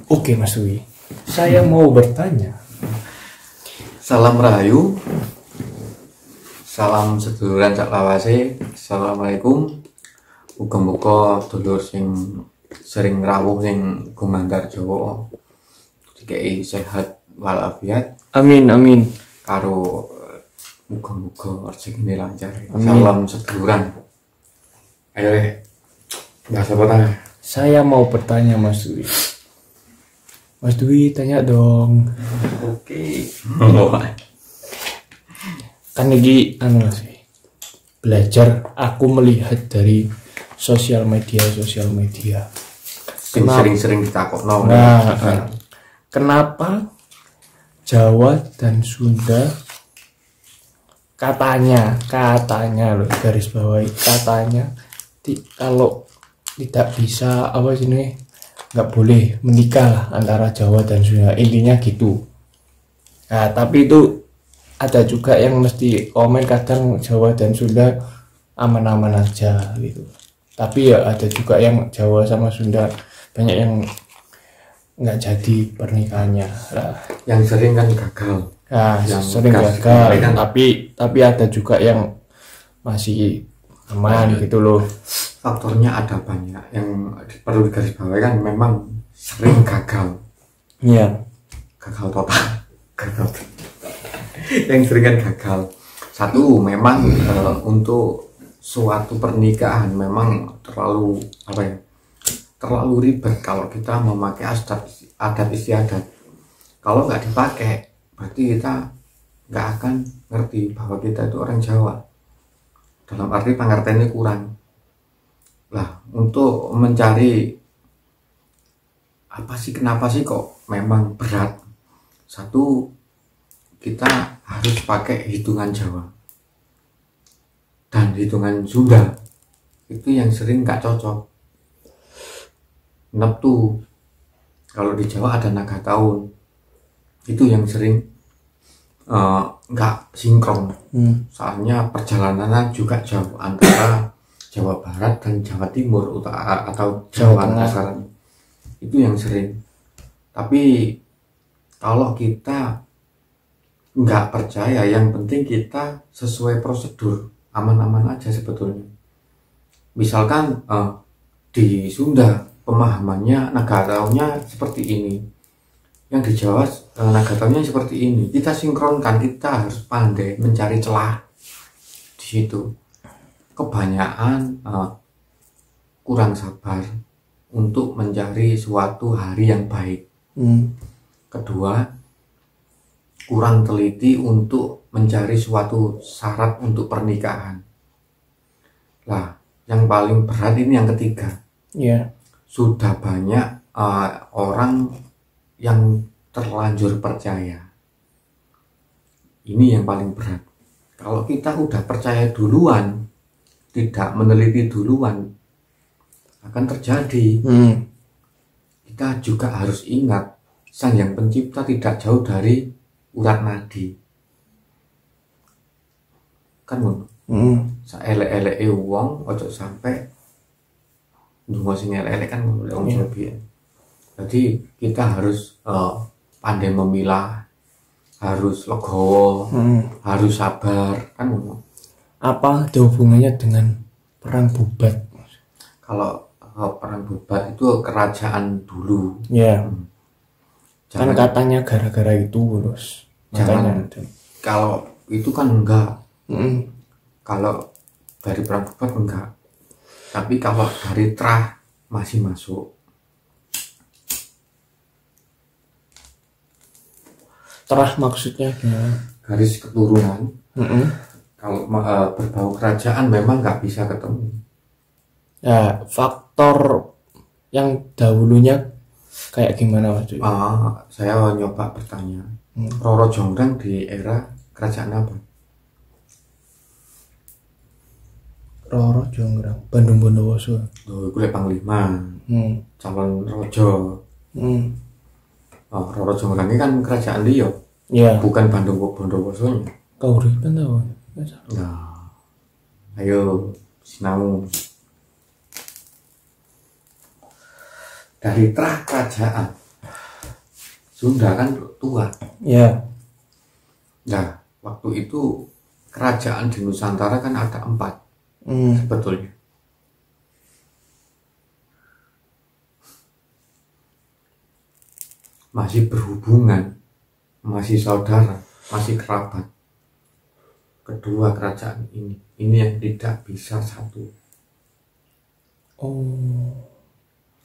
Oke Mas Dwi, saya mau bertanya. Salam Rahayu, salam seduluran sak lawase. Assalamualaikum. Muga-muga dulur sing sering rawuh ning gumantar Jawa dikei sehat walafiat Amin amin. karo muga-muga rezekine lancar. Amin. Salam seduluran. Ayo bahas apa tanya? Saya mau bertanya Mas Dwi. Mas Dwi tanya dong. Oke. Kan lagi sih belajar. Aku melihat dari sosial media. Sing sering-sering ditakokno. Kenapa Jawa dan Sunda katanya loh, garis bawahi katanya kalau tidak bisa apa sih nih, nggak boleh menikah antara Jawa dan Sunda, intinya gitu. Nah tapi itu ada juga yang mesti komen kadang Jawa dan Sunda aman-aman aja gitu, tapi ya ada juga yang Jawa sama Sunda banyak yang nggak jadi pernikahannya lah. Yang sering kan gagal. Nah, Yang sering gagal kan. tapi ada juga yang masih aman gitu loh. Faktornya ada banyak yang perlu digarisbawahi, kan memang sering gagal. Iya. Gagal total. Yang sering kan gagal. Satu, memang untuk suatu pernikahan memang terlalu ribet kalau kita memakai adat istiadat. Kalau nggak dipakai berarti kita nggak akan ngerti bahwa kita itu orang Jawa, dalam arti pengertiannya kurang lah. Untuk mencari kenapa sih kok memang berat. Satu, kita harus pakai hitungan Jawa dan hitungan Sunda, itu yang sering nggak cocok. Neptu, kalau di Jawa ada naga tahun, itu yang sering nggak sinkron. Soalnya perjalanannya juga jauh antara Jawa Barat dan Jawa Timur atau Jawa Tengah, itu yang sering. Tapi kalau kita nggak percaya, yang penting kita sesuai prosedur, aman-aman aja sebetulnya. Misalkan di Sunda pemahamannya naga tahunnya seperti ini, yang di Jawa naga tahunnya seperti ini, kita sinkronkan. Kita harus pandai mencari celah di situ. Kebanyakan kurang sabar untuk mencari suatu hari yang baik. Kedua, kurang teliti untuk mencari suatu syarat untuk pernikahan. Lah, yang paling berat ini yang ketiga. Iya. Sudah banyak orang yang terlanjur percaya. Ini yang paling berat. Kalau kita udah percaya duluan, tidak meneliti duluan, akan terjadi. Kita juga harus ingat, Sang Yang Pencipta tidak jauh dari urat nadi. Kan saelek-eleke wong ojo sampai ndonga sing elek-elek, kan wong Jawa. Jadi kita harus pandai memilah, harus legowo, harus sabar, kan. Apa ada hubungannya dengan perang Bubat? Kalau perang Bubat itu kerajaan dulu. Ya. Kan katanya gara-gara itu terus. Jangan. Kalau itu kan enggak. Kalau dari perang Bubat enggak. Tapi kalau dari Trah masih masuk. Trah maksudnya gimana? Garis keturunan. Kalau berbau kerajaan memang nggak bisa ketemu. Ya, faktor yang dahulunya kayak gimana waktu itu? Saya nyoba bertanya. Roro Jonggrang di era kerajaan apa? Roro Jonggrang, Bandung Bondowoso. Kulit Panglima, calon Rojo. Roro Jonggrang ini kan kerajaan dia, bukan Bandung Bondowosonya. Kau riban tahu? Nah, ayo sinau. Dari Trah kerajaan Sunda kan tua. Ya. Nah, waktu itu kerajaan di Nusantara kan ada 4 sebetulnya. Masih berhubungan, masih saudara, masih kerabat. Kedua kerajaan ini yang tidak bisa satu.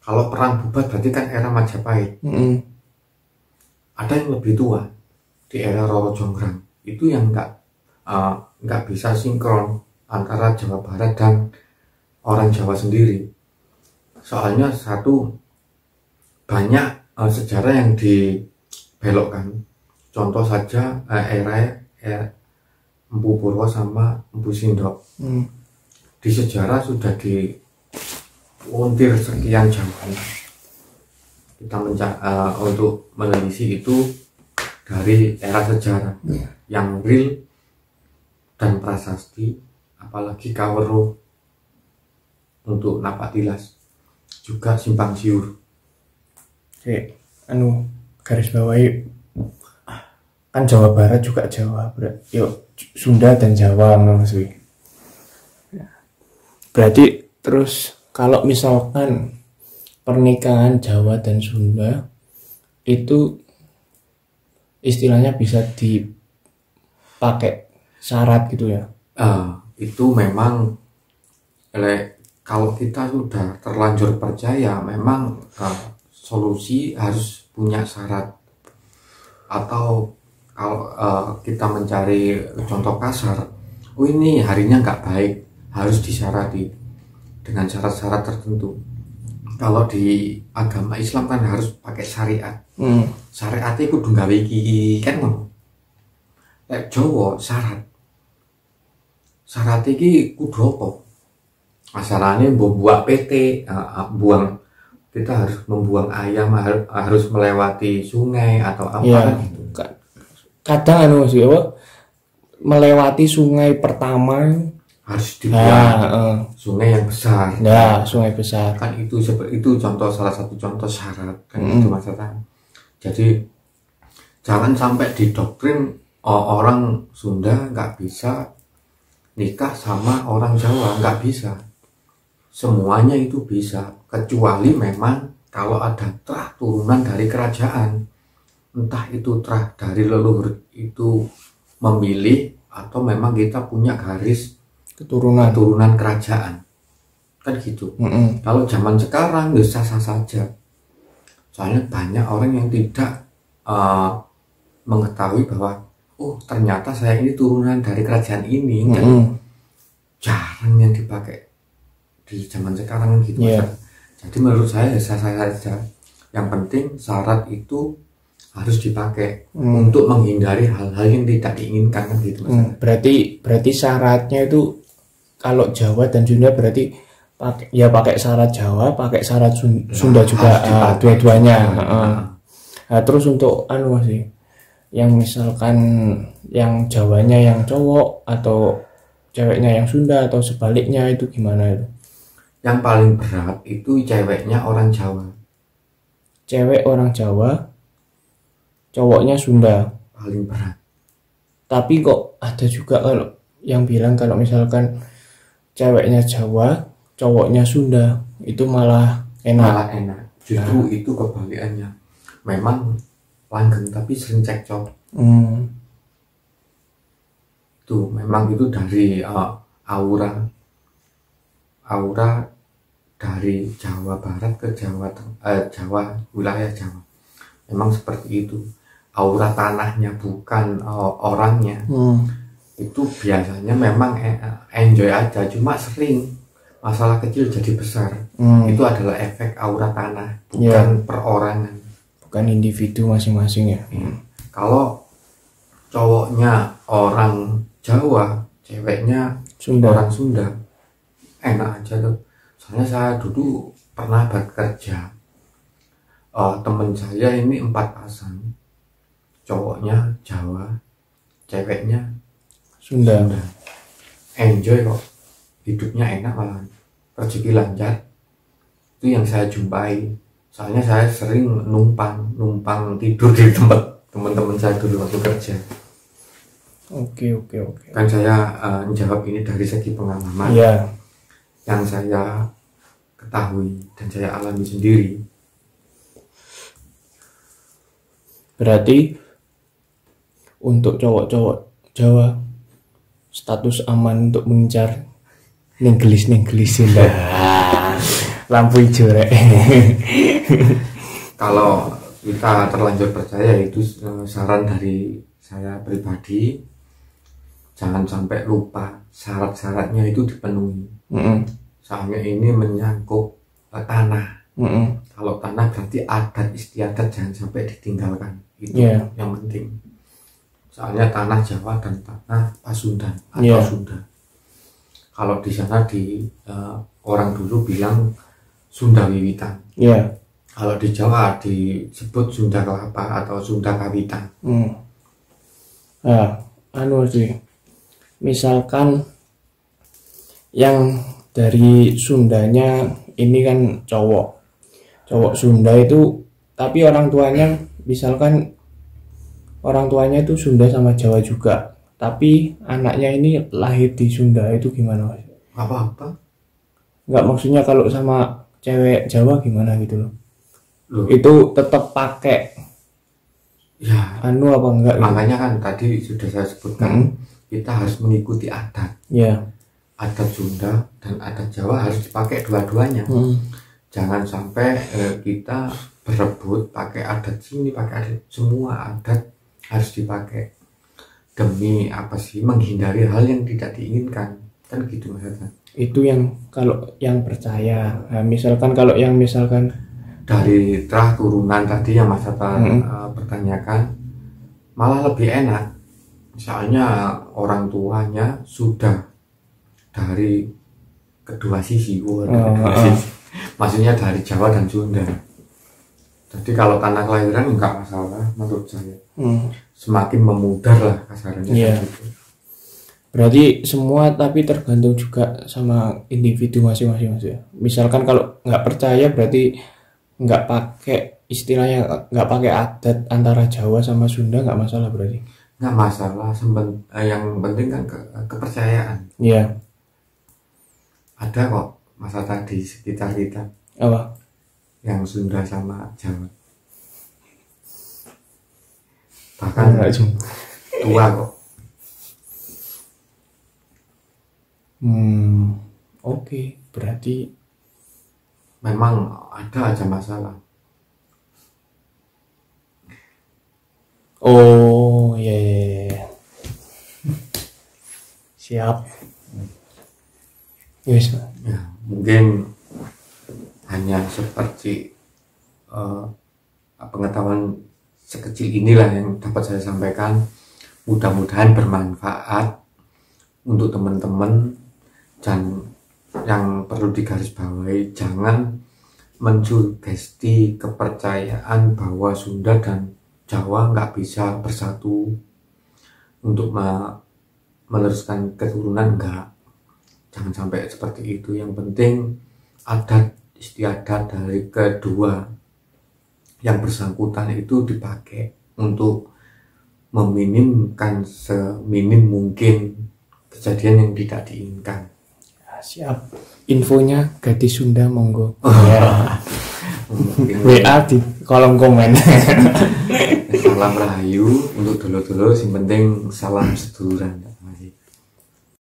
Kalau perang bubat berarti kan era Majapahit. Ada yang lebih tua di era Roro Jonggrang, itu yang nggak bisa sinkron antara Jawa Barat dan orang Jawa sendiri. Soalnya satu, banyak sejarah yang dibelokkan. Contoh saja era Empu Purwo sama Empu Sindok. Di sejarah sudah diuntir sekian zaman. Kita untuk menelisik itu dari era sejarah yang real dan prasasti, apalagi Kawero untuk Napak Tilas, juga Simpang Siur. Oke, garis bawahi kan Jawa Barat juga Jawa, yuk Sunda dan Jawa maksudnya. Berarti terus kalau misalkan pernikahan Jawa dan Sunda itu istilahnya bisa dipakai syarat gitu ya? Itu memang kalau kita sudah terlanjur percaya, memang solusi harus punya syarat. Atau kalau kita mencari contoh kasar, ini harinya nggak baik, harus disyarati dengan syarat-syarat tertentu. Kalau di agama Islam kan harus pakai syariat. Syariat itu kudu gawe iki kan ngono. Lek Jawa syarat iki kudu apa? Masalahnya buang PT, buang, kita harus membuang ayam, harus melewati sungai atau apa ya, gitu. Kadang melewati sungai pertama harus dibuang sungai yang besar. Ya, sungai besar. Kan itu salah satu contoh syarat kan itu masalah. Jadi jangan sampai didoktrin orang Sunda nggak bisa nikah sama orang Jawa, nggak bisa. Semuanya itu bisa, kecuali memang kalau ada terah turunan dari kerajaan, entah itu terah dari leluhur itu memilih atau memang kita punya garis keturunan kerajaan, kan gitu. Kalau zaman sekarang bisa sah saja, soalnya banyak orang yang tidak mengetahui bahwa ternyata saya ini turunan dari kerajaan ini. Kan jarang yang dipakai di zaman sekarang gitu. Jadi menurut saya sah saja, yang penting syarat itu harus dipakai untuk menghindari hal-hal yang tidak diinginkan kan gitu. Berarti syaratnya itu kalau Jawa dan Sunda berarti pakai syarat Jawa, pakai syarat Sunda juga, dua-duanya. Terus untuk sih, yang misalkan yang Jawanya yang cowok atau ceweknya yang Sunda atau sebaliknya itu gimana itu? Yang paling berat itu ceweknya orang Jawa. Cewek orang Jawa, cowoknya Sunda. Paling berat. Tapi kok ada juga kalau yang bilang kalau misalkan ceweknya Jawa, cowoknya Sunda, itu malah enak. Justru itu kebalikannya. Memang langgeng tapi sering cekcok. Itu memang itu dari aura dari Jawa Barat ke Jawa, wilayah Jawa. Memang seperti itu. Aura tanahnya bukan orangnya. Itu biasanya memang enjoy aja, cuma sering masalah kecil jadi besar. Itu adalah efek aura tanah, bukan perorangan, bukan individu masing-masing ya. Kalau cowoknya orang Jawa, ceweknya orang Sunda, enak aja tuh. Soalnya saya dulu pernah bekerja, temen saya ini 4 pasang, cowoknya Jawa, ceweknya Sunda. Enjoy kok, hidupnya enak, malah rezeki lancar. Itu yang saya jumpai Soalnya saya sering numpang tidur di tempat teman-teman saya dulu waktu kerja. Oke. Kan saya menjawab ini dari segi pengalaman Iya. yang saya ketahui dan saya alami sendiri. Berarti untuk cowok-cowok Jawa status aman untuk mengincar nenggelis lampu hijau rek. Kalau kita terlanjur percaya, itu saran dari saya pribadi, jangan sampai lupa syarat-syaratnya itu dipenuhi. Soalnya ini menyangkut tanah. Kalau tanah berarti adat istiadat jangan sampai ditinggalkan, itu yang penting. Soalnya tanah Jawa dan tanah Pasundan atau Sunda. Kalau di sana orang dulu bilang Sunda Wiwitan. Kalau di Jawa disebut Sunda Kelapa atau Sunda Kawitan. Sih. Misalkan yang dari Sundanya ini kan cowok Sunda itu, tapi orang tuanya misalkan orang tuanya itu Sunda sama Jawa juga, tapi anaknya ini lahir di Sunda, itu gimana Mas? Apa-apa? Enggak, maksudnya kalau sama cewek Jawa gimana gitu loh. Itu tetap pakai ya apa enggak gitu? Makanya kan tadi sudah saya sebutkan, kita harus mengikuti adat. Adat Sunda dan adat Jawa harus dipakai dua-duanya. Jangan sampai kita berebut pakai adat sini, pakai adat, semua adat harus dipakai demi apa sih, menghindari hal yang tidak diinginkan, kan gitu maksudnya. Itu yang kalau yang percaya. Nah, misalkan kalau yang misalkan dari terah turunan tadi yang Mas Hatta pertanyakan, malah lebih enak. Misalnya orang tuanya sudah dari kedua sisi, maksudnya dari Jawa dan Sunda. Jadi kalau tanah kelahiran enggak masalah menurut saya. Semakin memudar lah kasarnya. Berarti semua, tapi tergantung juga sama individu masing-masing Mas ya. Misalkan kalau nggak percaya berarti nggak pakai istilahnya, nggak pakai adat antara Jawa sama Sunda, nggak masalah berarti. Nggak masalah, yang penting kan kepercayaan. Ada kok masa tadi sekitar kita. Apa? Yang Sunda sama Jawa. Bahkan tua kok. Oke, berarti memang ada aja masalah. Iya. Siap. Yes, ya, mungkin hanya seperti pengetahuan sekecil inilah yang dapat saya sampaikan. Mudah-mudahan bermanfaat untuk teman-teman, dan yang perlu digarisbawahi, jangan mensugesti kepercayaan bahwa Sunda dan Jawa nggak bisa bersatu untuk meneruskan keturunan, enggak. Jangan sampai seperti itu. Yang penting adat istiadat dari kedua yang bersangkutan itu dipakai untuk meminimkan seminim mungkin kejadian yang tidak diinginkan. Siap. Infonya gadis Sunda monggo. WA di kolom komen. Salam rahayu untuk dulu-dulu, yang penting salam seduluran.